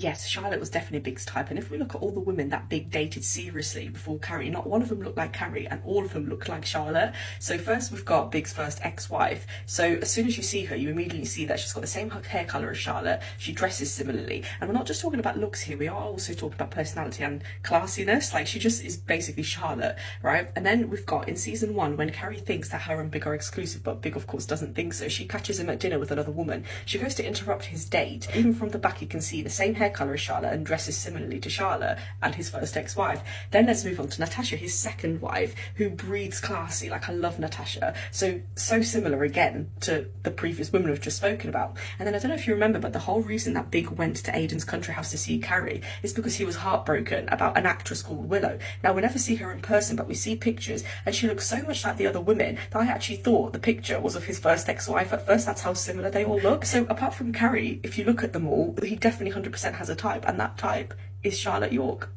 Yes, Charlotte was definitely Big's type, and if we look at all the women that Big dated seriously before Carrie, not one of them looked like Carrie, and all of them looked like Charlotte. So first we've got Big's first ex-wife. So as soon as you see her, you immediately see that she's got the same hair colour as Charlotte. She dresses similarly, and we're not just talking about looks here. We are also talking about personality and classiness. Like, she just is basically Charlotte, right? And then we've got in season 1 when Carrie thinks that her and Big are exclusive, but Big of course doesn't think so. She catches him at dinner with another woman. She goes to interrupt his date. Even from the back, you can see the same hair colour as Charlotte and dresses similarly to Charlotte and his first ex-wife. Then let's move on to Natasha, his second wife, who breathes classy. Like, I love Natasha. So similar again to the previous women we've just spoken about. And then I don't know if you remember, but the whole reason that Big went to Aidan's country house to see Carrie is because he was heartbroken about an actress called Willow. Now, we never see her in person, but we see pictures, and she looks so much like the other women that I actually thought the picture was of his first ex-wife at first. That's how similar they all look. So apart from Carrie, if you look at them all, he definitely 100% has a type, and that type is Charlotte York.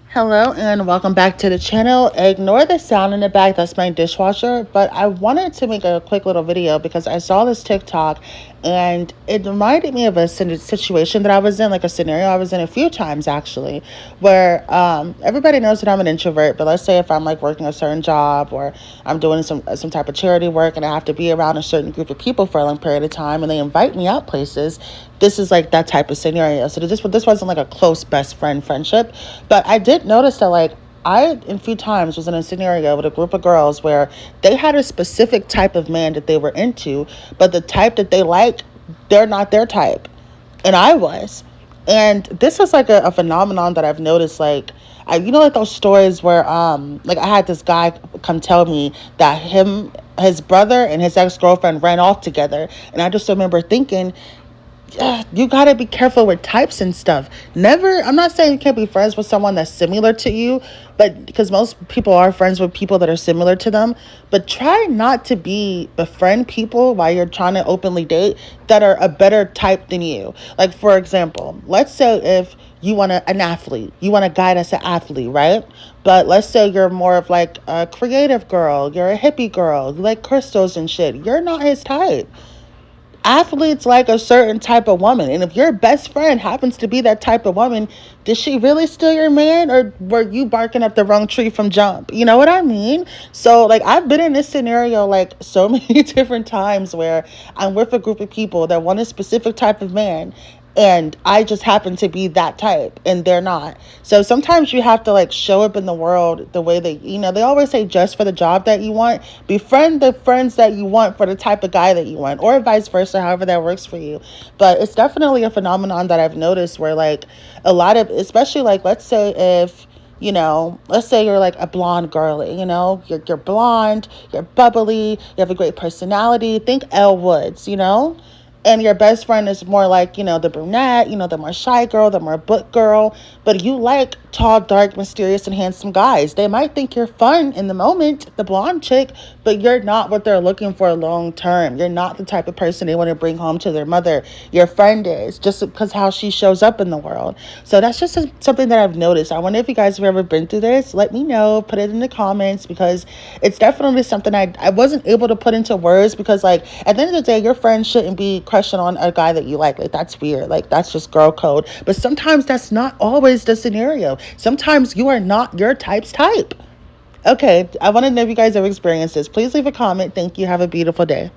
Hello and welcome back to the channel. Ignore the sound in the back, that's my dishwasher, but I wanted to make a quick little video because I saw this TikTok and it reminded me of a situation that I was in, like a scenario I was in a few times actually, where everybody knows that I'm an introvert, but let's say if I'm like working a certain job or I'm doing some type of charity work and I have to be around a certain group of people for a long period of time and they invite me out places, this is like that type of scenario. So this wasn't like a close best friend friendship, but I did notice that like I, in a few times, was in a scenario with a group of girls where they had a specific type of man that they were into, but the type that they like, they're not their type. And I was. And this was like a phenomenon that I've noticed, like, like those stories where, like I had this guy come tell me that his brother and his ex-girlfriend ran off together. And I just remember thinking, you gotta be careful with types and stuff. I'm not saying you can't be friends with someone that's similar to you, but because most people are friends with people that are similar to them, but try not to befriend people while you're trying to openly date that are a better type than you. Like, for example, let's say if you want an athlete, you want a guy that's an athlete, right? But let's say you're more of like a creative girl, you're a hippie girl, you like crystals and shit. You're not his type. Athletes like a certain type of woman, and if your best friend happens to be that type of woman, did she really steal your man, or were you barking up the wrong tree from jump? You know what I mean? So like, I've been in this scenario like so many different times where I'm with a group of people that want a specific type of man, and I just happen to be that type and they're not. So sometimes you have to like show up in the world the way they always say, just for the job that you want, befriend the friends that you want for the type of guy that you want, or vice versa, however that works for you. But it's definitely a phenomenon that I've noticed where like a lot of, especially like, let's say if, let's say you're like a blonde girly, you're blonde, you're bubbly, you have a great personality. Think Elle Woods, and your best friend is more like, the brunette, the more shy girl, the more book girl, but you like tall, dark, mysterious, and handsome guys. They might think you're fun in the moment, the blonde chick, but you're not what they're looking for long term. You're not the type of person they want to bring home to their mother. Your friend is, just because how she shows up in the world. So that's just something that I've noticed. I wonder if you guys have ever been through this. Let me know. Put it in the comments, because it's definitely something I wasn't able to put into words, because like at the end of the day, your friend shouldn't be crushing on a guy that you like. Like, that's weird. Like, that's just girl code. But sometimes that's not always the scenario. Sometimes you are not your type's type. Okay, I want to know if you guys have experienced this. Please leave a comment. Thank you. Have a beautiful day.